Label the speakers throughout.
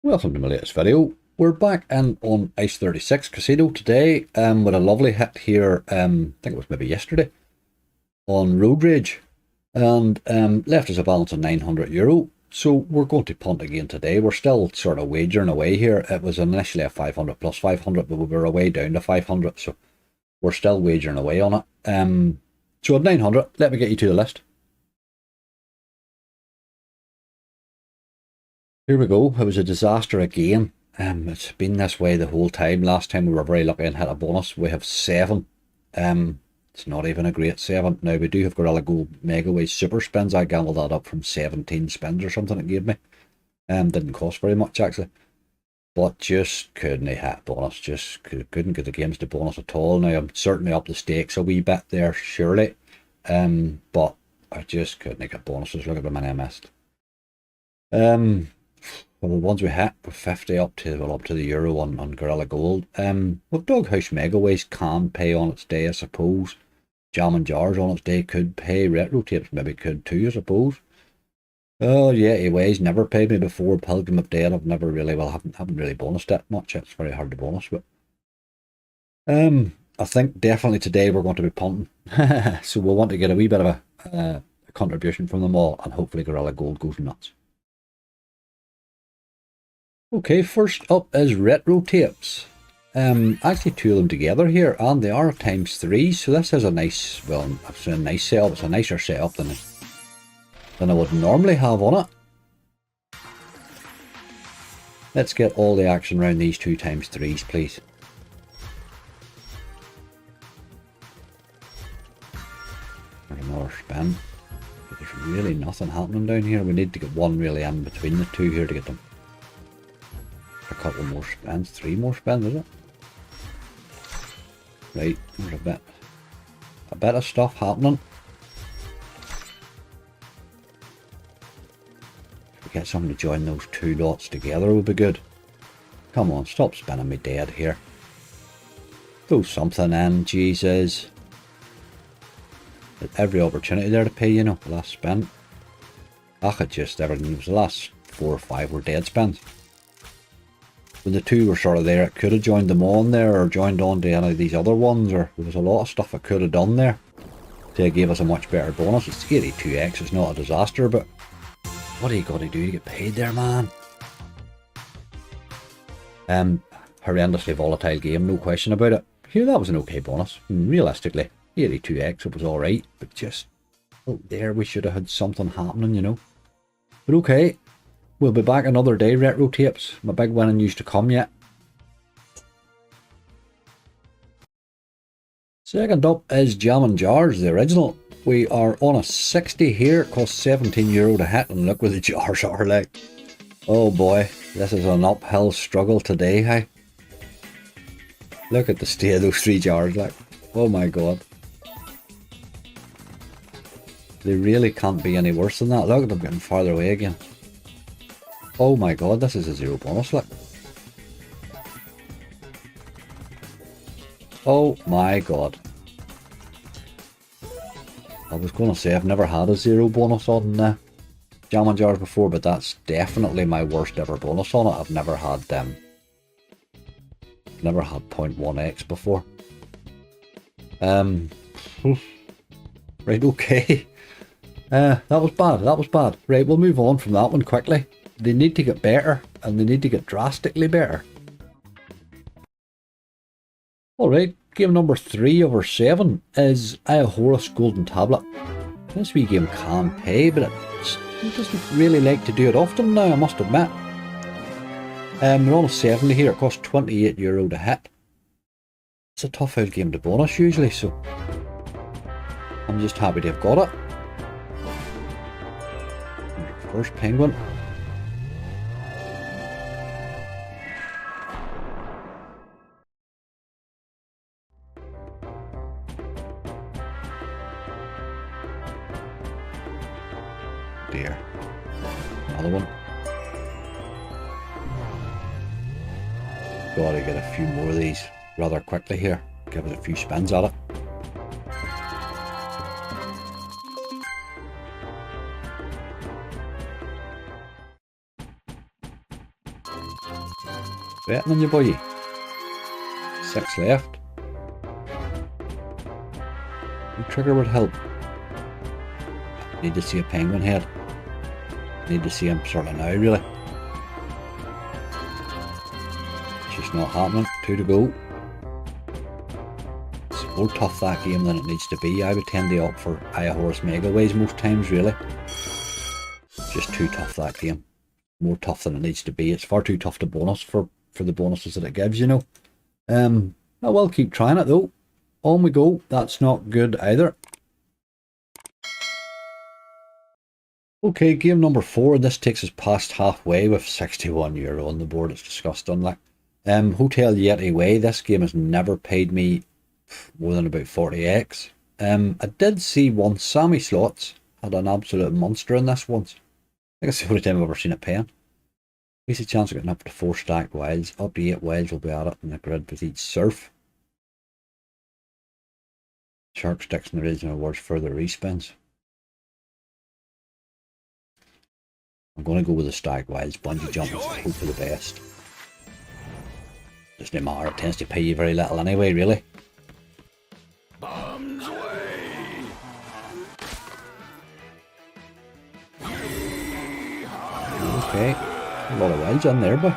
Speaker 1: Welcome to my latest video. We're back in on Ice 36 Casino today with a lovely hit here, I think it was maybe yesterday, on Road Rage, and left us a balance of €900. So we're going to punt again today. We're still sort of wagering away here. It was initially a 500 plus 500, but we were away down to 500, so we're still wagering away on it. So at 900, let me get you to the list. Here we go. It was a disaster again. It's been this way the whole time. Last time we were very lucky and hit a bonus. We have 7. It's not even a great 7. Now we do have Gorilla Gold Megaways super spins. I gambled that up from 17 spins or something it gave me. Didn't cost very much actually. But just couldn't hit bonus. Just couldn't get the games to bonus at all. Now I'm certainly up the stakes a wee bit there, surely. But I just couldn't get bonuses. Look at the money I missed. Well, the ones we hit were 50 up to the euro on Gorilla Gold. Well, Doghouse Megaways can pay on its day, I suppose. Jammin Jars on its day could pay. Retro Tapes maybe could too, I suppose. Oh, Yeti Ways never paid me before. Pilgrim of Dead I've never really, well, haven't really bonused it much. It's very hard to bonus, but I think definitely today we're going to be punting. So we'll want to get a wee bit of a contribution from them all, and hopefully Gorilla Gold goes nuts. Okay, first up is Retro Tapes. Actually 2 of them together here, and they are ×3, so this is a nice, well, it's a nice setup. It's a nicer setup than I would normally have on it. Let's get all the action around these 2 ×3s, please. There's another spin. But there's really nothing happening down here. We need to get one really in between the 2 here to get them. A couple more spins, 3 more spins, is it? Right, there's a bit of stuff happening. If we get someone to join those 2 lots together, it would be good. Come on, stop spinning me dead here. Throw something in, Jesus. Every opportunity there to pay, you know, the last spin. I could just, everything was the last 4 or 5 were dead spins. When the 2 were sort of there, it could have joined them on there, or joined on to any of these other ones, or there was a lot of stuff it could have done there to give us a much better bonus. It's 82x, it's not a disaster, but what are you got to do to get paid there, man? Horrendously volatile game, no question about it. Here, that was an okay bonus. Realistically, 82x, it was alright, but just, well, there we should have had something happening, you know. But okay. We'll be back another day, Retro Tapes. My big winning news to come yet. Second up is Jammin Jars, the original. We are on a 60 here. It costs €17 to hit, and look where the jars are like. Oh boy, this is an uphill struggle today, hey? Look at the state of those 3 jars, like. Oh my god. They really can't be any worse than that. Look at them getting farther away again. Oh my god, this is a 0 bonus, look. Oh my god. I was going to say I've never had a 0 bonus on Jammin Jars before, but that's definitely my worst ever bonus on it. I've never had 0.1x before. Right, okay. That was bad. Right, we'll move on from that one quickly. They need to get better, and they need to get drastically better. Alright, game number 3 over 7 is a Horus Golden Tablet. This wee game can pay, but it doesn't really like to do it often now, I must admit. We're on a 70 here, it costs €28 to hit. It's a tough out game to bonus usually, so I'm just happy to have got it. First penguin. Dear. Another one. Gotta get a few more of these rather quickly here. Give it a few spins at it. Threatening you, boy. 6 left. A trigger would help. Need to see a penguin head. Need to see him sort of now, really. It's just not happening. 2 to go. It's more tough that game than it needs to be. I would tend to opt for Horus Megaways most times, really. It's just too tough, that game. More tough than it needs to be. It's far too tough to bonus for the bonuses that it gives, you know. I will keep trying it though. On we go. That's not good either. Okay, game number 4. This takes us past halfway with €61 on the board. It's disgusting. Like, Hotel Yeti Way. This game has never paid me more than about 40x. I did see once Sammy Slots had an absolute monster in this once. I think it's the only time I've ever seen it paying. Easy chance of getting up to 4 stacked wilds. Up to 8 wilds will be at it in the grid with each surf. Shark sticks in the original rewards further respins. I'm going to go with the stacked wilds. Bungee jumping, hope for the best. Doesn't matter, it tends to pay you very little anyway, really.
Speaker 2: Bombs away.
Speaker 1: Okay. A lot of wilds in there, but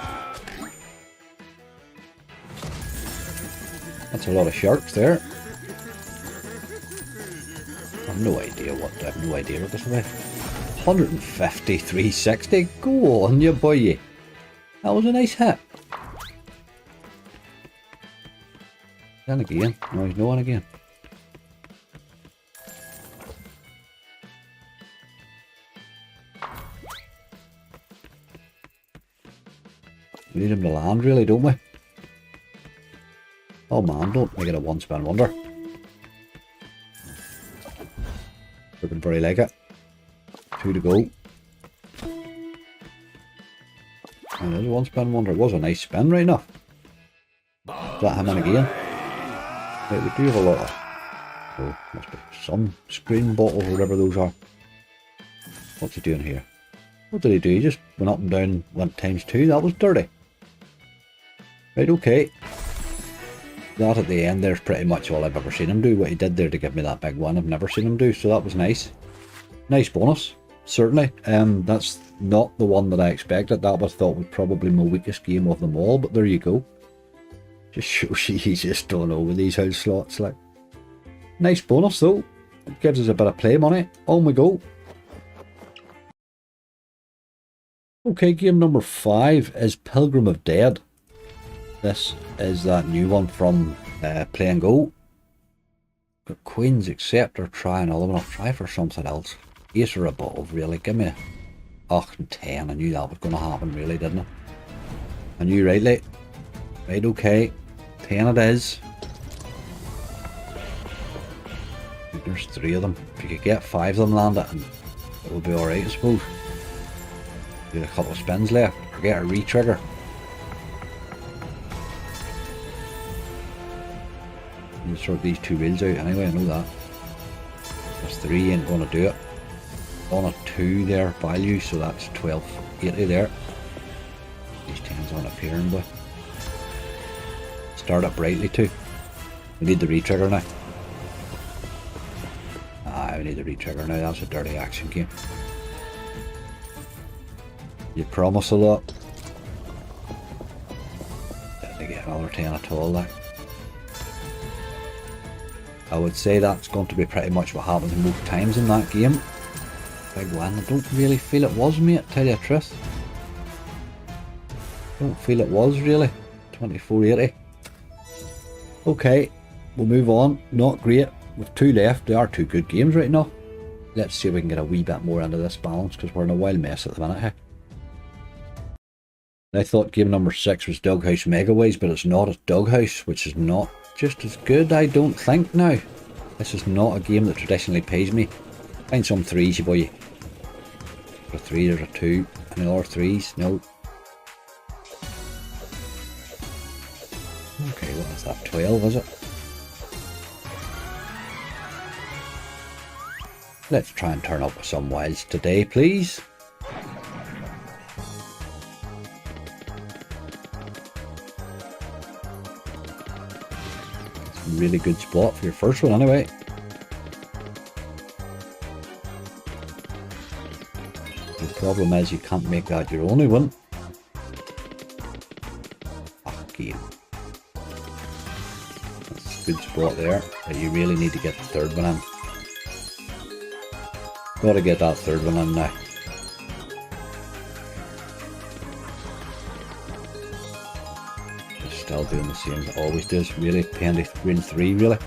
Speaker 1: that's a lot of sharks there. I have no idea what this will be. 150, 360. Go on, you boy. That was a nice hit. Then again. No, he's no one again. We need him to land, really, don't we? Oh man, don't make it a one-spin wonder. Looking very like it. 2 to go. And there's a one-spin wonder. It was a nice spin, right enough. Is that him in again? Right, we do have a lot of... Oh, must be some screen bottles or whatever those are. What's he doing here? What did he do? He just went up and down, went ×2. That was dirty. Right, okay. That at the end there's pretty much all I've ever seen him do. What he did there to give me that big one, I've never seen him do, so that was nice. Nice bonus, certainly. That's not the one that I expected. That was thought was probably my weakest game of them all, but there you go. Just shows you just don't know with these house slots. Like, nice bonus though. It gives us a bit of play money. On we go. Okay, game number 5 is Pilgrim of Dead. This is that new one from Play and Go. Got Queens, accept or try another one. I'll try for something else. Ace or above, really. Give me a 10. I knew that was going to happen, really, didn't I? I knew rightly. Right, okay. 10 it is. There's 3 of them. If you could get 5 of them landed, it would be alright, I suppose. Get a couple of spins left, or get a re-trigger. You sort these 2 wheels out anyway, I know that. This 3 ain't going to do it. On a 2 there, value, so that's 1280 there. These 10s aren't appearing, but start up brightly too. We need the re-trigger now. We need the re-trigger now. That's a dirty action game. You promise a lot. Didn't get another 10 at all there. I would say that's going to be pretty much what happens most times in that game. Big one. I don't really feel it was, mate, tell you the truth. Don't feel it was really. 2480. Okay, we'll move on. Not great. With 2 left, they are 2 good games right now. Let's see if we can get a wee bit more into this balance, because we're in a wild mess at the minute here. I thought game number 6 was Doghouse Megaways, but it's not. It's Doghouse, which is not just as good, I don't think now. This is not a game that traditionally pays me. Find some 3s, you boy. There's a 3, there's a 2, and all 3s. No. Okay, what is that? 12, is it? Let's try and turn up with some wilds today, please. really good spot for your first one anyway. The problem is you can't make that your only one. Game. That's a good spot there, but you really need to get the third one in. Gotta get that third one in now. Just still doing the same as it always does, really. Paying to win 3, really.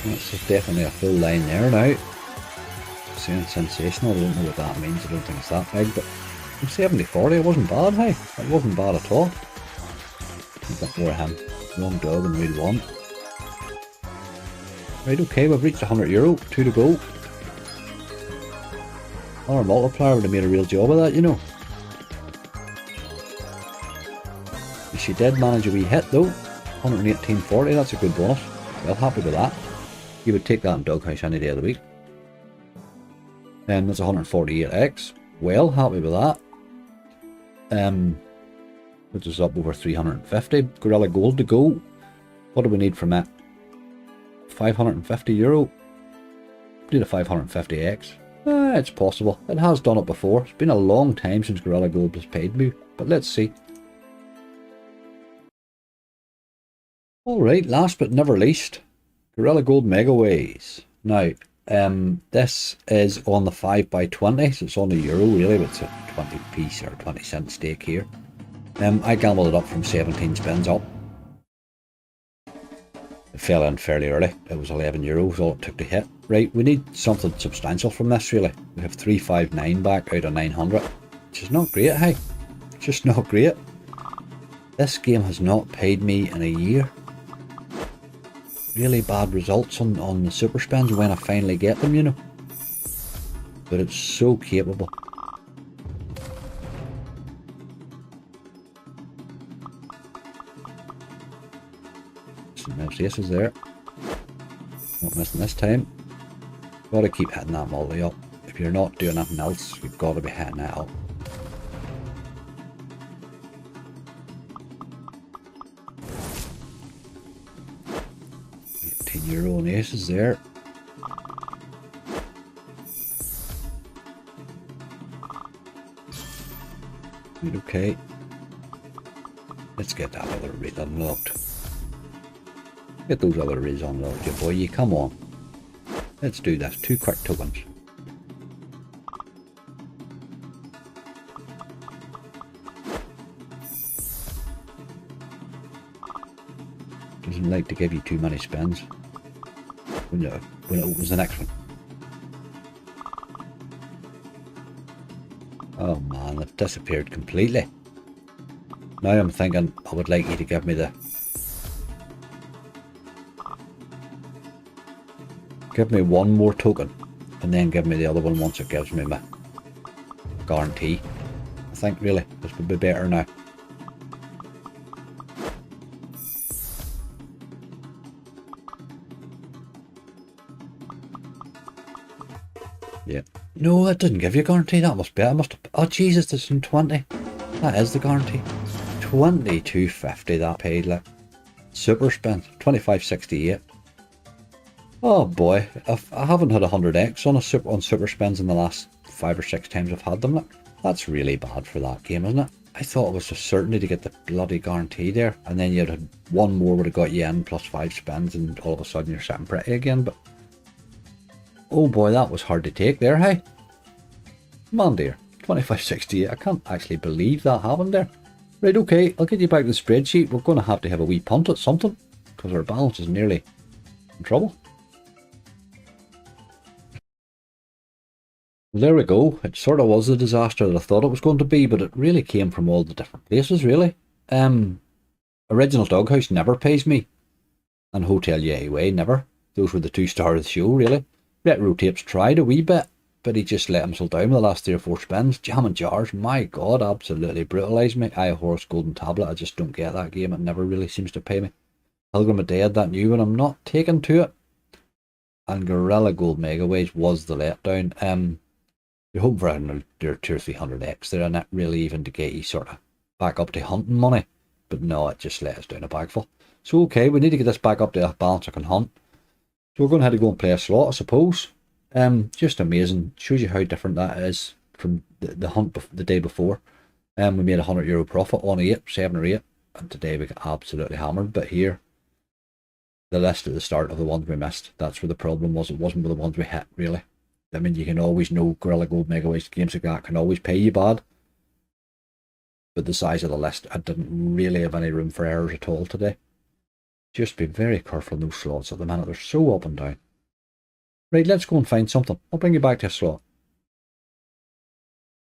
Speaker 1: That's definitely a full line there now. Saying sensational, I don't know what that means, I don't think it's that big, but 70-40, it wasn't bad, hey? It wasn't bad at all. A bit more of him. One dog and reel 1. Right, okay, we've reached €100, 2 to go. Our multiplier would have made a real job of that, you know. She did manage a wee hit though. 118.40, that's a good bonus. Well, happy with that. You would take that in Doghouse any day of the week. And that's 148x. Well, happy with that. Which is up over 350. Gorilla Gold to go. What do we need from it? €550. Need a 550x. It's possible. It has done it before. It's been a long time since Gorilla Gold has paid me, but let's see. Alright, last but never least, Gorilla Gold Megaways. Now, this is on the 5x20, so it's on the euro really, but it's a 20p or 20-cent stake here. I gambled it up from 17 spins up. It fell in fairly early. It was €11, all it took to hit. Right, we need something substantial from this really. We have 359 back out of 900, which is not great, hey? It's just not great. This game has not paid me in a year. Really bad results on the super spins when I finally get them, you know. But it's so capable. Some nice aces there. Not missing this time. Gotta keep hitting that multi up. If you're not doing anything else, you've got to be hitting that up. €18 on aces there. Okay. Let's get that other read unlocked. Get those other reads unlocked, you boy. You come on. Let's do this. 2 quick tokens. Doesn't like to give you too many spins when it opens the next one. Oh man, they've disappeared completely. Now I'm thinking I would like you to give me the... Give me one more token and then give me the other one once it gives me my guarantee. I think really this would be better now. Yeah. No, it didn't give you a guarantee. That must be it. I must have... Oh Jesus, this is in 20. That is the guarantee. 22.50 that paid, like. Super spins. 25.68. Oh boy, I haven't had 100x on super spins in the last 5 or 6 times I've had them. Look, that's really bad for that game, isn't it? I thought it was a certainty to get the bloody guarantee there, and then you'd had one more would have got you in plus 5 spins, and all of a sudden you're sitting pretty again. But oh boy, that was hard to take there, hey? Man dear, 25.68. I can't actually believe that happened there. Right, okay, I'll get you back to the spreadsheet. We're going to have a wee punt at something, because our balance is nearly in trouble. Well, there we go. It sort of was the disaster that I thought it was going to be, but it really came from all the different places, really. Original Doghouse never pays me, and Hotel Yeti Way never. Those were the 2 stars of the show, really. Retro Tapes tried a wee bit, but he just let himself down with the last 3 or 4 spins. Jammin Jars, my god, absolutely brutalised me. Horus Golden Tablet, I just don't get that game. It never really seems to pay me. Pilgrim of Dead, that new one, I'm not taking to it. And Gorilla Gold Megaways was the letdown. You're hoping for another 2 or 300x there, and that really even to get you sort of back up to hunting money. But no, it just let us down a bagful. So okay, we need to get this back up to a balance I can hunt. So we're going to have to go and play a slot, I suppose. Just amazing. Shows you how different that is from the hunt the day before. We made €100 profit on 7 or 8, and today we got absolutely hammered. But here, the list at the start of the ones we missed, that's where the problem was. It wasn't with the ones we hit, really. I mean, you can always know Gorilla Gold Megaways games like that can always pay you bad. But the size of the list, I didn't really have any room for errors at all today. Just be very careful in those slots at the minute. They're so up and down. Right, let's go and find something. I'll bring you back to a slot.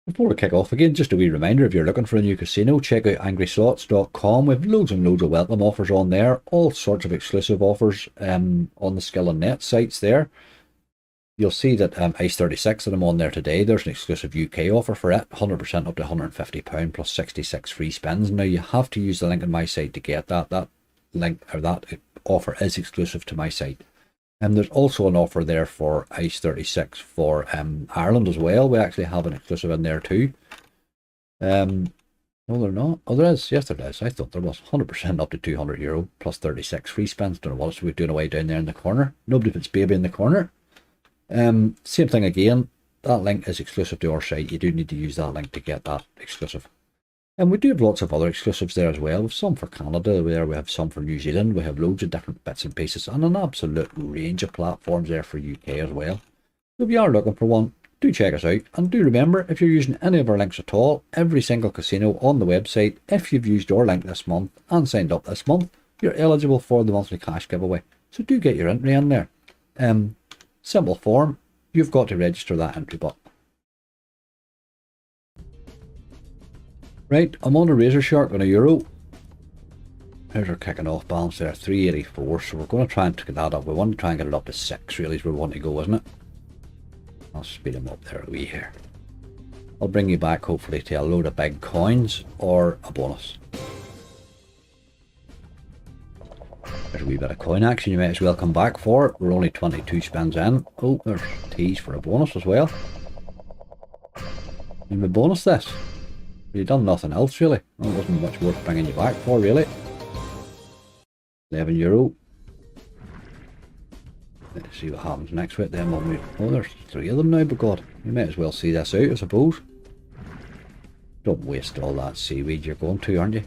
Speaker 1: Before we kick off again, just a wee reminder, if you're looking for a new casino, check out angryslots.com. We have loads and loads of welcome offers on there. All sorts of exclusive offers on the Skill and Net sites there. You'll see that Ice 36 that I'm on there today, there's an exclusive UK offer for it, 100% up to £150 plus 66 free spins. Now you have to use the link on my site to get that. That link or that offer is exclusive to my site. And there's also an offer there for Ice 36 for Ireland as well. We actually have an exclusive in there too. No, they're not. Oh, there is. Yes, there is. I thought there was. 100% up to €200 plus 36 free spins. Don't know what else we're doing away down there in the corner. Nobody puts baby in the corner. Same thing again. That link is exclusive to our site. You do need to use that link to get that exclusive. And we do have lots of other exclusives there as well. We have some for Canada there, we have some for New Zealand, we have loads of different bits and pieces, and an absolute range of platforms there for UK as well. So if you are looking for one, do check us out. And do remember, if you're using any of our links at all, every single casino on the website, if you've used our link this month and signed up this month, you're eligible for the monthly cash giveaway. So do get your entry in there. Simple form, you've got to register that entry button. Right, I'm on a Razor Shark on €1. Here's our kicking off balance there, 384. So we're going to try and get that up. We want to try and get it up to 6, really, is where we want to go, isn't it? I'll speed them up there a wee here. I'll bring you back, hopefully, to a load of big coins or a bonus. There's a wee bit of coin action you might as well come back for it. We're only 22 spins in. Oh, there's teas for a bonus as well. And we bonus this. You've done nothing else really. Well, it wasn't much worth bringing you back for really. €11. Let's see what happens next with them. Oh, there's 3 of them now, but God, you might as well see this out, I suppose. Don't waste all that seaweed you're going to, aren't you?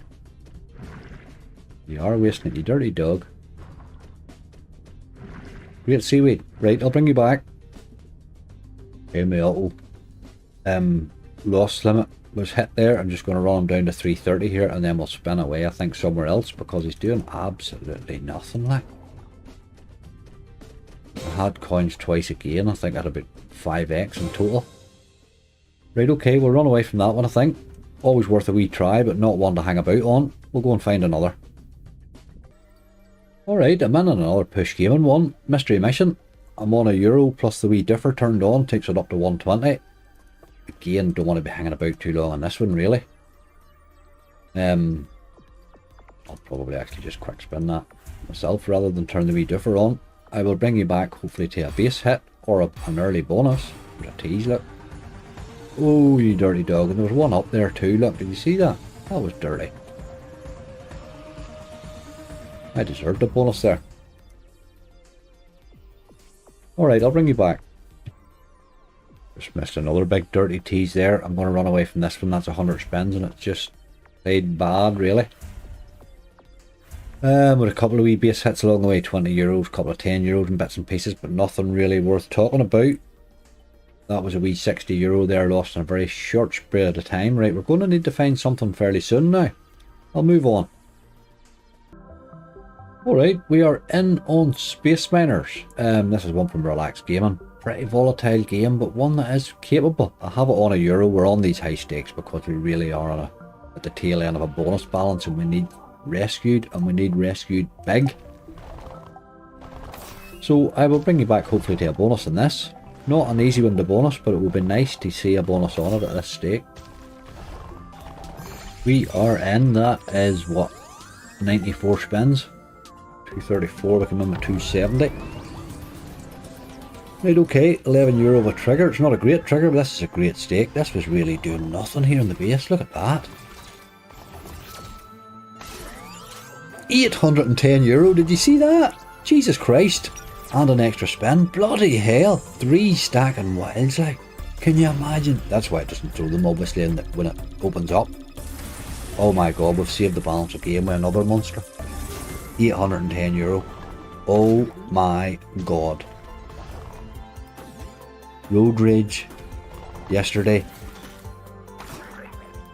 Speaker 1: You are wasting it, you dirty dog. Great seaweed. Right, I'll bring you back. Okay, my auto loss limit was hit there. I'm just going to run him down to 330 here, and then we'll spin away, I think, somewhere else, because he's doing absolutely nothing. Like, I had coins twice again. I think I had about 5x in total. Right, okay, we'll run away from that one, I think. Always worth a wee try, but not one to hang about on. We'll go and find another. Alright, I'm in another push gaming one. Mystery mission. I'm on €1 plus the wee differ turned on, takes it up to 120. Again, don't want to be hanging about too long on this one, really. I'll probably actually just quick spin that myself rather than turn the wee differ on. I will bring you back, hopefully, to a base hit or an early bonus. There's a tease, look. Oh, you dirty dog. And there was one up there too, look. Did you see that? That was dirty. I deserved a bonus there. Alright, I'll bring you back. Just missed another big dirty tease there. I'm going to run away from this one. That's 100 spins and it's just played bad, really. With a couple of wee base hits along the way, €20, a couple of €10 and bits and pieces, but nothing really worth talking about. That was a wee €60 there, lost in a very short spread of time. Right, we're going to need to find something fairly soon now. I'll move on. Alright, we are in on Space Miners. This is one from Relax Gaming. Pretty volatile game, but one that is capable. I have it on €1. We're on these high stakes because we really are at the tail end of a bonus balance and we need rescued, and we need rescued big. So I will bring you back hopefully to a bonus in this. Not an easy one to bonus, but it would be nice to see a bonus on it at this stake. We are in, that is what, 94 spins. 234, we come in with 270. Right, okay, €11 of a trigger. It's not a great trigger, but this is a great stake. This was really doing nothing here in the base. Look at that. €810. Did you see that? Jesus Christ. And an extra spin. Bloody hell. 3 stacking wilds, like. Can you imagine? That's why it doesn't throw them, obviously, when it opens up. Oh my god, we've saved the balance of game with another monster. €810. Oh my god. Road Rage yesterday.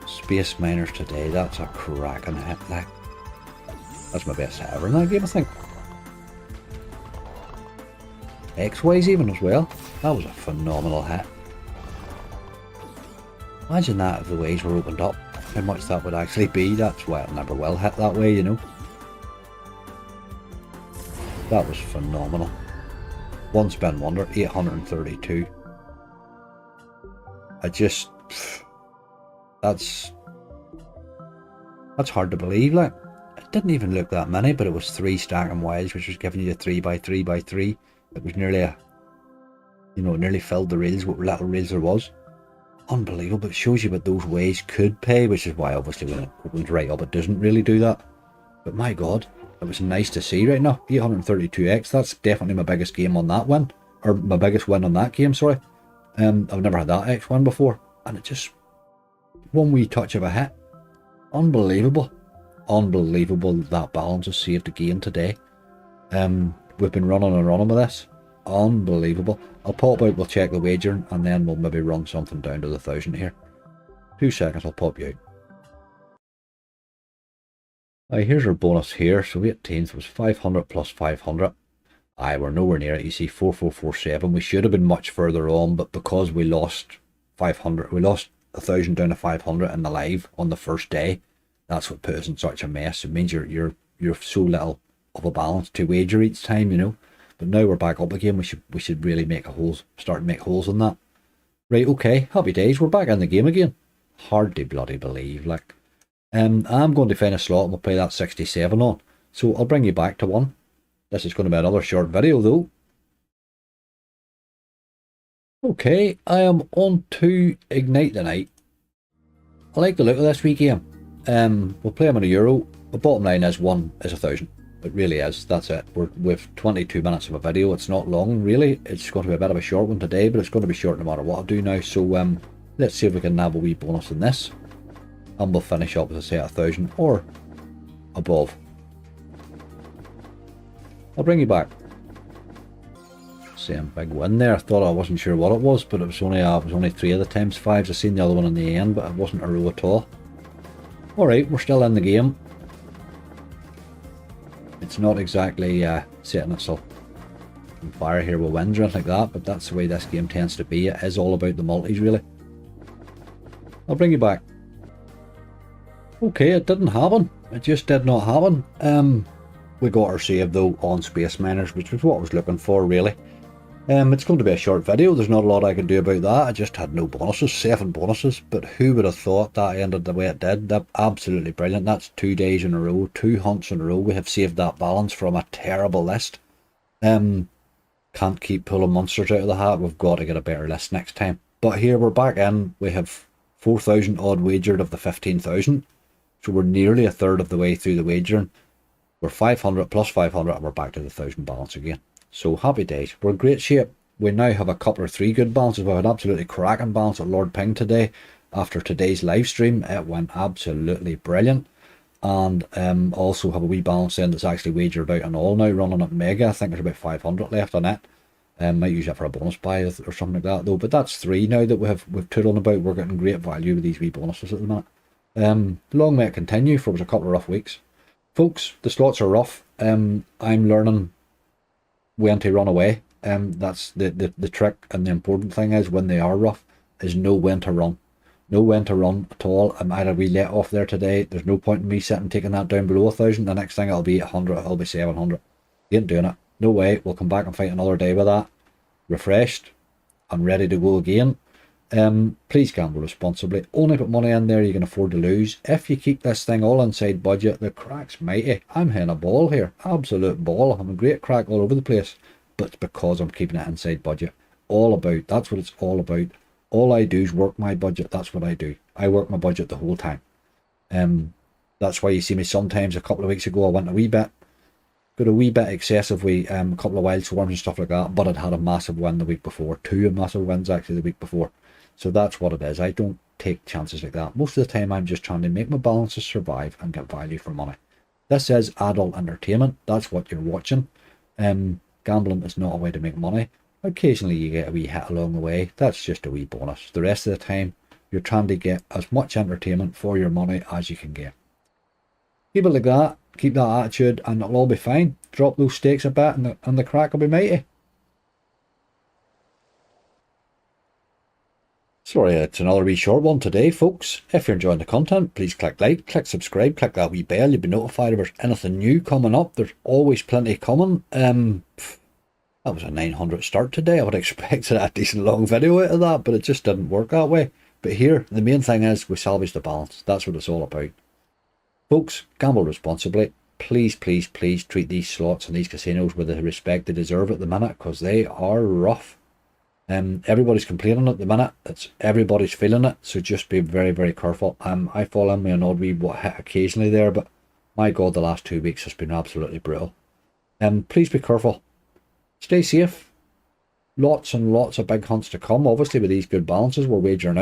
Speaker 1: Space Miners today. That's a cracking hit, like. That's my best hit ever in that game, I think. X-Ways even as well. That was a phenomenal hit. Imagine that if the ways were opened up. How much that would actually be. That's why it never will hit that way, you know. That was phenomenal. One spin wonder, 832. That's hard to believe, like. It didn't even look that many, but it was 3 stacking wilds, which was giving you a 3x3x3. It was nearly a, you know, it nearly filled the reels, what little reels there was. Unbelievable. It shows you what those ways could pay, which is why obviously when it opens right up, it doesn't really do that. But my god, it was nice to see right now. 832x, that's definitely my biggest game on that win. Or my biggest win on that game, sorry. I've never had that X win before. And it just, one wee touch of a hit. Unbelievable. Unbelievable that balance is saved again today. We've been running and running with this. Unbelievable. I'll pop out, we'll check the wagering, and then we'll maybe run something down to the 1,000 here. 2 seconds, I'll pop you out. Aye, here's our bonus here. So 18th was 500 plus 500. Aye, we're nowhere near it. You see 4447. We should have been much further on, but because we lost 500, we lost 1,000 down to 500 in the live on the first day. That's what put us in such a mess. It means you're so little of a balance to wager each time, you know. But now we're back up again. We should really start to make holes on that. Right, okay, happy days. We're back in the game again. Hard to bloody believe, like. I'm going to find a slot and we'll play that 67 on. So I'll bring you back to one. This is going to be another short video though. Okay, I am on to Ignite the Night. I like the look of this wee game. We'll play them on €1. The bottom line is 1,000. It really is. That's it. We're with 22 minutes of a video. It's not long, really. It's going to be a bit of a short one today, but it's going to be short no matter what I do now. So let's see if we can nab a wee bonus in this, and we'll finish up, as I say, at 1,000 or above. I'll bring you back. Same big win there. I wasn't sure what it was, but it was only 3 of the times 5s. I seen the other one in the end, but it wasn't a row at all. Alright, we're still in the game. It's not exactly setting itself on fire here with wins or anything like that, but that's the way this game tends to be. It is all about the multis, really. I'll bring you back. Okay, it didn't happen. It just did not happen. We got our save though on Space Miners, which was what I was looking for, really. It's going to be a short video. There's not a lot I can do about that. I just had no bonuses, 7 bonuses, but who would have thought that ended the way it did? That absolutely brilliant. That's 2 days in a row, 2 hunts in a row. We have saved that balance from a terrible list. Can't keep pulling monsters out of the hat. We've got to get a better list next time. But here we're back in. We have 4,000 odd wagered of the 15,000. So we're nearly a third of the way through the wagering. We're 500 plus 500 and we're back to the 1,000 balance again. So happy days. We're in great shape. We now have a couple or 3 good balances. We've had absolutely cracking balance at Lord Ping today. After today's live stream, it went absolutely brilliant. And also have a wee balance in that's actually wagered out and all now, running at Mega. I think there's about 500 left on it. Might use it for a bonus buy or something like that though. But that's 3 now that we've tootled about. We're getting great value with these wee bonuses at the minute. Long may it continue, for it was a couple of rough weeks. Folks, the slots are rough. I'm learning when to run away. That's the trick, and the important thing is when they are rough is know when to run. Know when to run at all. I might have we let off there today. There's no point in me sitting taking that down below 1,000. The next thing it'll be 100, it'll be 700. You ain't doing it. No way. We'll come back and fight another day with that. Refreshed and ready to go again. Please gamble responsibly. Only put money in there you can afford to lose. If you keep this thing all inside budget, the crack's mighty. I'm hitting a ball here. Absolute ball. I'm a great crack all over the place. but it's because I'm keeping it inside budget. That's what it's all about. All I do is work my budget. That's what I do. I work my budget the whole time. That's why you see me sometimes. A couple of weeks ago, I went got a wee bit excessive with a couple of wild swarms and stuff like that, but I'd had a massive win the week before. 2 massive wins actually the week before. So that's what it is. I don't take chances like that. Most of the time I'm just trying to make my balances survive and get value for money. This is adult entertainment. That's what you're watching. Gambling is not a way to make money. Occasionally you get a wee hit along the way. That's just a wee bonus. The rest of the time you're trying to get as much entertainment for your money as you can get. Keep it like that. Keep that attitude and it'll all be fine. Drop those stakes a bit and the crack will be mighty. Sorry, it's another wee short one today, folks. If you're enjoying the content, please click like, click subscribe, click that wee bell. You'll be notified if there's anything new coming up. There's always plenty coming. That was a 900 start today. I would have expected a decent long video out of that, but it just didn't work that way. But here, the main thing is we salvage the balance. That's what it's all about. Folks, gamble responsibly. Please, please, please treat these slots and these casinos with the respect they deserve at the minute, because they are rough. Everybody's complaining at the minute. Everybody's feeling it, so just be very, very careful. I fall in with an odd wee hit occasionally there, but my God, the last 2 weeks has been absolutely brutal. Please be careful. Stay safe. Lots and lots of big hunts to come, obviously, with these good balances we're wagering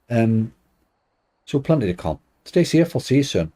Speaker 1: out. So plenty to come. Stay safe. I'll see you soon.